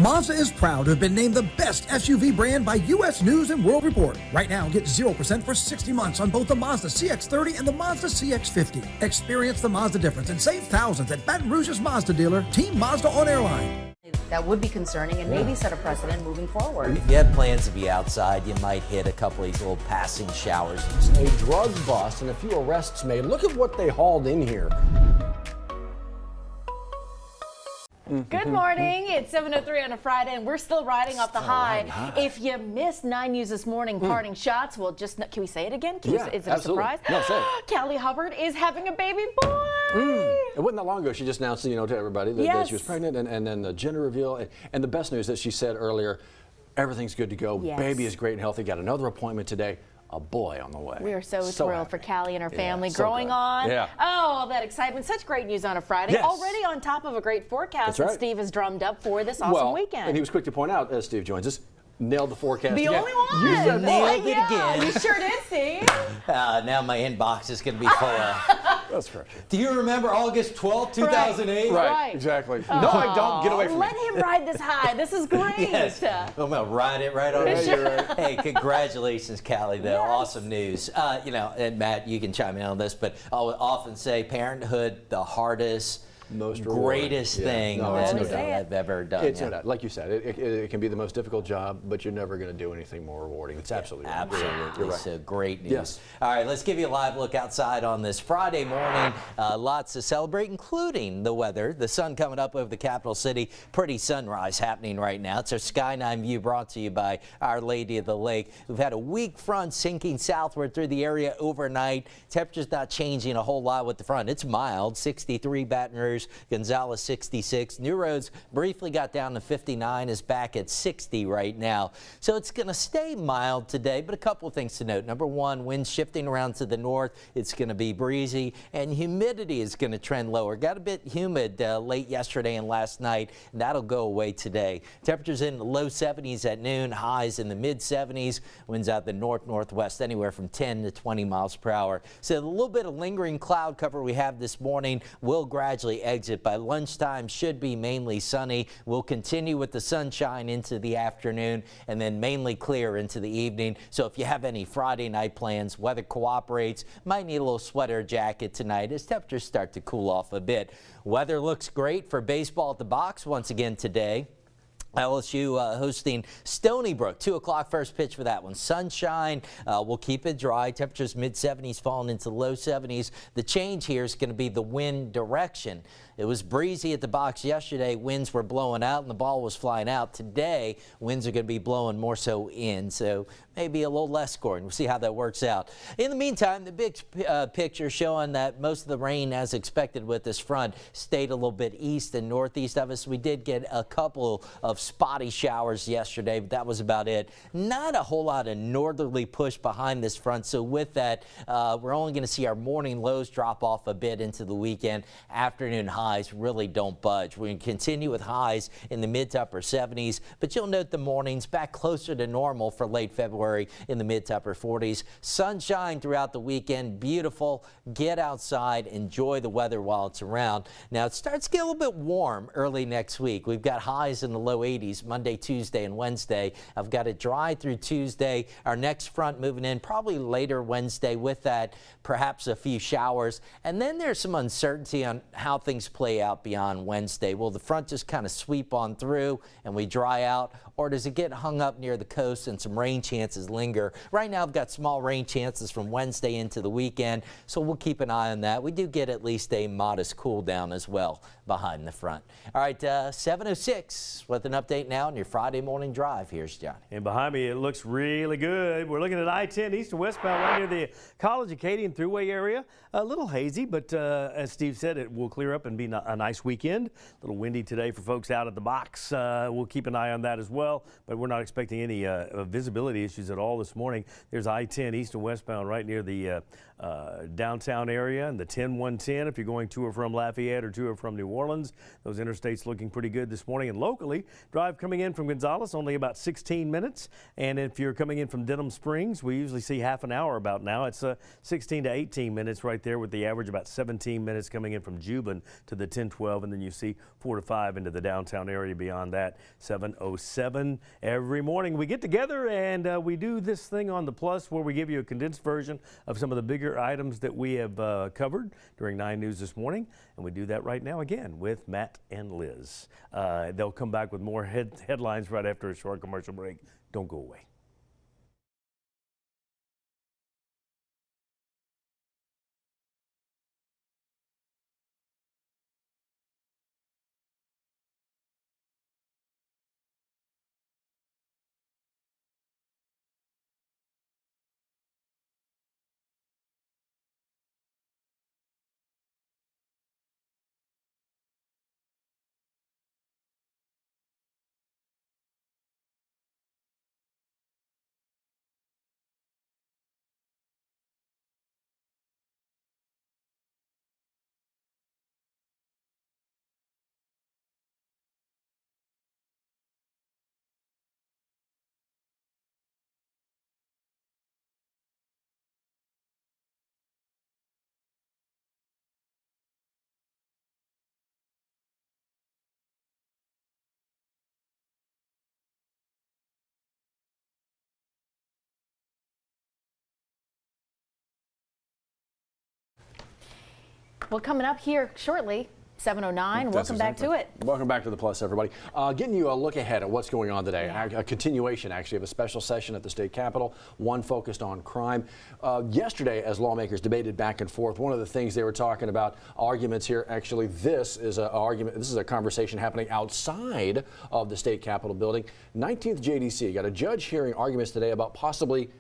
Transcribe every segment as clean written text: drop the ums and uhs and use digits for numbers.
Mazda is proud to have been named the best SUV brand by U.S. News and World Report. Right now, get 0% for 60 months on both the Mazda CX-30 and the Mazda CX-50. Experience the Mazda difference and save thousands at Baton Rouge's Mazda dealer, Team Mazda on Airline. That would be concerning and maybe set a precedent moving forward. If you had plans to be outside, you might hit a couple of these little passing showers. A drug bust and a few arrests made. Look at what they hauled in here. Good morning. It's 7:03 on a Friday, and we're still riding off the high. If you missed 9 News this morning, parting shots, well, just can we say it again? Is it absolutely. a surprise? No, say it. Callie Hubbard is having a baby boy. It wasn't that long ago. She just announced, to everybody that she was pregnant, and then the gender reveal. And the best news that she said earlier, everything's good to go. Yes. Baby is great and healthy. Got another appointment today. A boy on the way. We are so thrilled for Callie and her family growing good. on. Yeah. Oh, all that excitement. Such great news on a Friday. Yes. Already on top of a great forecast that Steve has drummed up for this awesome weekend. And he was quick to point out, as Steve joins us, nailed the forecast. The only one. You said nailed it again. You sure did, Steve. Now my inbox is going to be full of. That's correct. Do you remember August 12th, 2008? Right, exactly. No, I don't. Get away from me. Let him ride this high. This is great. Yes. I'm going to ride it right on. Hey, congratulations, Callie, though. Yes. Awesome news. And Matt, you can chime in on this, but I would often say parenthood, the hardest, most greatest thing that I've ever done. It's no doubt. Like you said, it can be the most difficult job, but you're never going to do anything more rewarding. It's absolutely right. Absolutely. You're right. So great news. Yes. All right, let's give you a live look outside on this Friday morning. Lots to celebrate, including the weather. The sun coming up over the capital city. Pretty sunrise happening right now. It's our Skyline view brought to you by Our Lady of the Lake. We've had a weak front sinking southward through the area overnight. Temperature's not changing a whole lot with the front. It's mild, 63 Baton Rouge, Gonzales 66. New Roads briefly got down to 59, is back at 60 right now. So it's going to stay mild today, but a couple of things to note. Number one, winds shifting around to the north. It's going to be breezy, and humidity is going to trend lower. Got a bit humid late yesterday and last night, and that'll go away today. Temperatures in the low 70s at noon, highs in the mid 70s. Winds out the north-northwest anywhere from 10 to 20 miles per hour. So the little bit of lingering cloud cover we have this morning will gradually exit. By lunchtime, should be mainly sunny. We'll continue with the sunshine into the afternoon and then mainly clear into the evening. So if you have any Friday night plans, weather cooperates. Might need a little sweater jacket tonight as temperatures start to cool off a bit. Weather looks great for baseball at the box once again today. LSU hosting Stony Brook, 2 o'clock first pitch for that one. Sunshine, we'll keep it dry. Temperatures mid-70s falling into low 70s. The change here is going to be the wind direction. It was breezy at the box yesterday. Winds were blowing out and the ball was flying out. Today, winds are going to be blowing more so in, so maybe a little less scoring. We'll see how that works out. In the meantime, the big picture showing that most of the rain, as expected with this front, stayed a little bit east and northeast of us. We did get a couple of spotty showers yesterday, but that was about it. Not a whole lot of northerly push behind this front, so with that, we're only going to see our morning lows drop off a bit into the weekend. Afternoon highs really don't budge. We're going to continue with highs in the mid to upper 70s, but you'll note the mornings back closer to normal for late February in the mid to upper 40s. Sunshine throughout the weekend, beautiful. Get outside, enjoy the weather while it's around. Now it starts to get a little bit warm early next week. We've got highs in the low 80s Monday, Tuesday, and Wednesday. I've got it dry through Tuesday. Our next front moving in probably later Wednesday. With that, perhaps a few showers. And then there's some uncertainty on how things play out beyond Wednesday. Will the front just kind of sweep on through and we dry out, or does it get hung up near the coast and some rain chances linger? Right now I've got small rain chances from Wednesday into the weekend, so we'll keep an eye on that. We do get at least a modest cool down as well behind the front. All right, 7:06 with an update now on your Friday morning drive. Here's Johnny. And behind me, it looks really good. We're looking at I-10 east and westbound right near the College Acadian Thruway area. A little hazy, but as Steve said, it will clear up and be a nice weekend. A little windy today for folks out at the box. We'll keep an eye on that as well, but we're not expecting any visibility issues at all this morning. There's I-10 east and westbound right near the downtown area, and the 10-110 if you're going to or from Lafayette or to or from New Orleans. Those interstates looking pretty good this morning. And locally, Drive coming in from Gonzales, only about 16 minutes. And if you're coming in from Denham Springs, we usually see half an hour about now. It's 16 to 18 minutes right there, with the average about 17 minutes coming in from Juban to the 1012. And then you see 4 to 5 into the downtown area beyond that, 707. Every morning we get together and we do this thing on the Plus where we give you a condensed version of some of the bigger items that we have covered during 9 News this morning. And we do that right now again with Matt and Liz. They'll come back with more headlines right after a short commercial break. Don't go away. Well, coming up here shortly, 7:09. Welcome back to it. Welcome back to the Plus, everybody. Getting you a look ahead at what's going on today. A continuation, actually, of a special session at the state capitol, one focused on crime. Yesterday, as lawmakers debated back and forth, one of the things they were talking about, arguments here, actually, this is a conversation happening outside of the state capitol building. 19th JDC got a judge hearing arguments today about possibly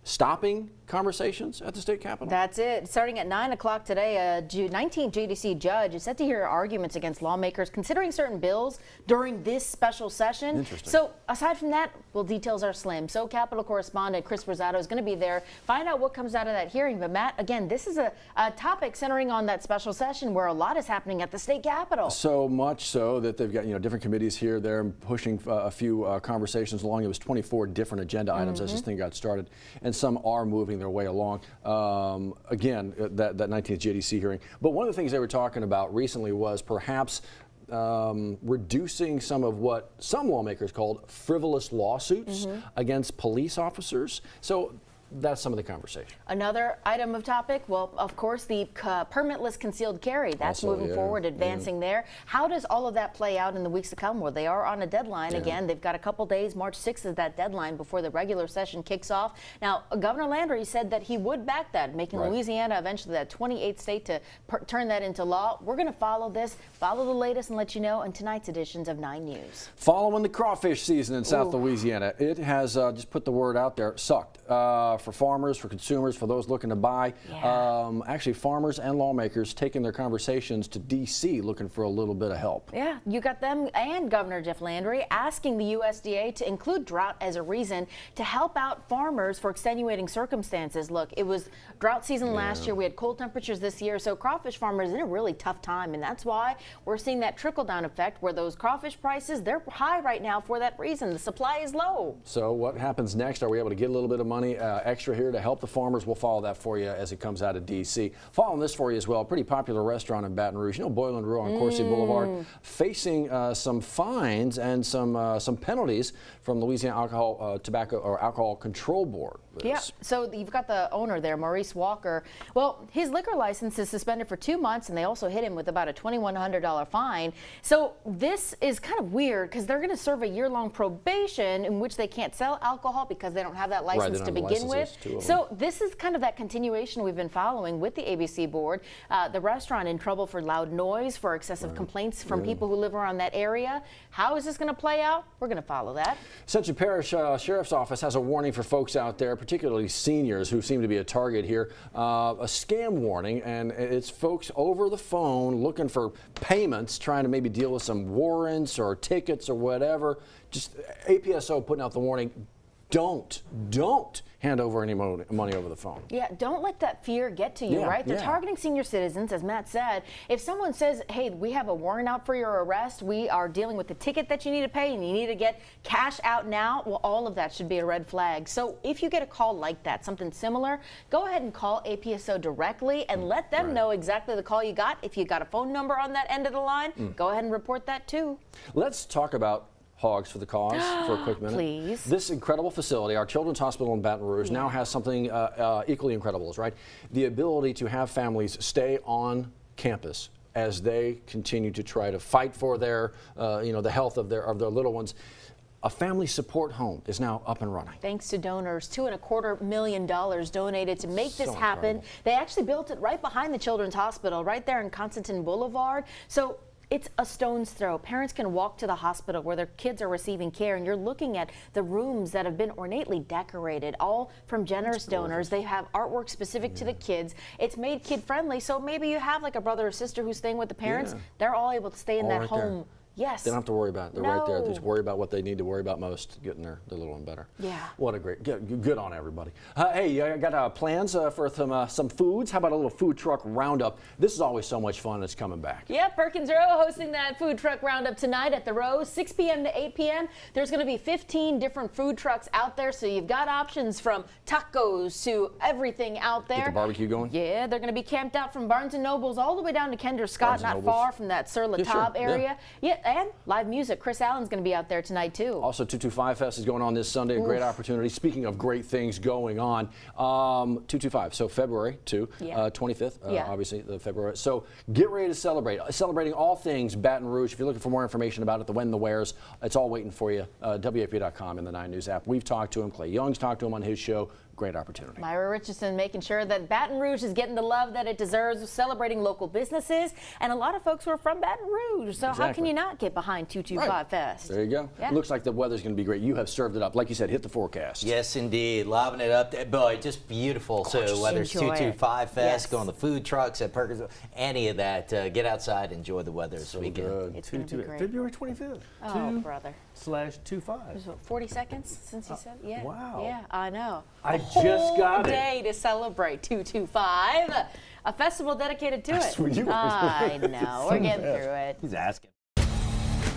stopping conversations at the state capitol. That's it. Starting at 9 o'clock today, a 19th JDC judge is set to hear arguments against lawmakers considering certain bills during this special session. Interesting. So aside from that, well, details are slim. So Capitol correspondent Chris Rosado is going to be there, find out what comes out of that hearing. But Matt, again, this is a topic centering on that special session where a lot is happening at the state capitol. So much so that they've got different committees here, there, pushing a few conversations along. It was 24 different agenda items as this thing got started, and some are moving their way along. Again, that 19th JDC hearing. But one of the things they were talking about recently was perhaps reducing some of what some lawmakers called frivolous lawsuits against police officers. So that's some of the conversation. Another item of topic, well, of course, the permitless concealed carry. That's Also, moving forward, advancing there. How does all of that play out in the weeks to come? Well, they are on a deadline again. They've got a couple days. March 6th is that deadline before the regular session kicks off. Now, Governor Landry said that he would back that, making Louisiana eventually that 28th state to turn that into law. We're going to follow this, follow the latest, and let you know in tonight's editions of 9 News. Following the crawfish season in South Louisiana, it has, just put the word out there, sucked. For farmers, for consumers, for those looking to buy. Actually, farmers and lawmakers taking their conversations to D.C. looking for a little bit of help. Yeah, you got them and Governor Jeff Landry asking the USDA to include drought as a reason to help out farmers for extenuating circumstances. Look, it was drought season last year. We had cold temperatures this year, so crawfish farmers in a really tough time, and that's why we're seeing that trickle-down effect where those crawfish prices, they're high right now for that reason. The supply is low. So what happens next? Are we able to get a little bit of money extra here to help the farmers? We'll follow that for you as it comes out of D.C. Following this for you as well, a pretty popular restaurant in Baton Rouge, Boil and Brew on Coursey Boulevard, facing some fines and some penalties from the Louisiana Alcohol Control Board. Yeah, so you've got the owner there, Maurice Walker. Well, his liquor license is suspended for 2 months, and they also hit him with about a $2,100 fine. So this is kind of weird because they're going to serve a year-long probation in which they can't sell alcohol because they don't have that license to begin with. So this is kind of that continuation we've been following with the ABC board. The restaurant in trouble for loud noise, for excessive complaints from people who live around that area. How is this going to play out? We're going to follow that. Central Parish Sheriff's Office has a warning for folks out there, particularly seniors who seem to be a target here. A scam warning, and it's folks over the phone looking for payments, trying to maybe deal with some warrants or tickets or whatever. Just APSO putting out the warning. don't hand over any money over the phone. Yeah, don't let that fear get to you, Yeah, right? They're yeah. targeting senior citizens, as Matt said. If someone says, hey, we have a warrant out for your arrest, we are dealing with the ticket that you need to pay, and you need to get cash out now, well, all of that should be a red flag. So if you get a call like that, something similar, go ahead and call APSO directly and let them know exactly the call you got. If you got a phone number on that end of the line, go ahead and report that too. Let's talk about Hogs for the Cause for a quick minute. Please. This incredible facility, our Children's Hospital in Baton Rouge, now has something equally incredible, right? The ability to have families stay on campus as they continue to try to fight for their, the health of their little ones. A family support home is now up and running. Thanks to donors, $2.25 million donated to make this happen. Incredible. They actually built it right behind the Children's Hospital, right there in Constantine Boulevard. So it's a stone's throw. Parents can walk to the hospital where their kids are receiving care, and you're looking at the rooms that have been ornately decorated, all from generous donors. They have artwork specific to the kids. It's made kid friendly, so maybe you have like a brother or sister who's staying with the parents. They're all able to stay in that right there. home. Yes. They don't have to worry about it. They're right there. They just No. worry about what they need to worry about most, getting their little one better. Yeah. What a great, good on everybody. Hey, I got plans for some foods. How about a little food truck roundup? This is always so much fun. It's coming back. Yeah, Perkins Row hosting that food truck roundup tonight at the Row, 6 p.m. to 8 p.m. There's going to be 15 different food trucks out there, so you've got options from tacos to everything out there. Get the barbecue going? Yeah, they're going to be camped out from Barnes & Noble's all the way down to Kinder Scott, Barnes & not Noble's. far from that Sur La Yeah, sure. Table area. Yeah, and live music. Chris Allen's going to be out there tonight, too. Also, 225 Fest is going on this Sunday. A great opportunity. Speaking of great things going on, 225. So February 25th, obviously the February. So get ready to celebrate. Celebrating all things Baton Rouge. If you're looking for more information about it, the when, the wheres, it's all waiting for you. WAFB.com and the 9 News app. We've talked to him. Clay Young's talked to him on his show. Great opportunity. Myra Richardson making sure that Baton Rouge is getting the love that it deserves, celebrating local businesses, and a lot of folks who are from Baton Rouge. So how can you not get behind 225 Fest? There you go. Yeah. Looks like the weather's going to be great. You have served it up. Like you said, hit the forecast. Yes, indeed. Lobbing it up. Boy, just beautiful. So whether it's Enjoy it. 225 Fest, Yes. going to food trucks at Perkins, any of that, get outside, enjoy the weather this weekend. Good. It's going to be great. February 25th. Oh, brother. 2/25. Was it 40 seconds since you said? Yeah. wow. Yeah, I know. I just got it. Day to celebrate 225, a festival dedicated to it. what you were I know. We're getting through it. He's asking.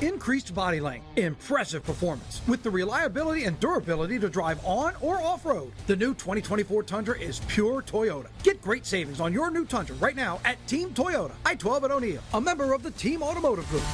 Increased body length, impressive performance, with the reliability and durability to drive on or off-road. The new 2024 Tundra is pure Toyota. Get great savings on your new Tundra right now at Team Toyota, I-12 at O'Neill, a member of the Team Automotive Group.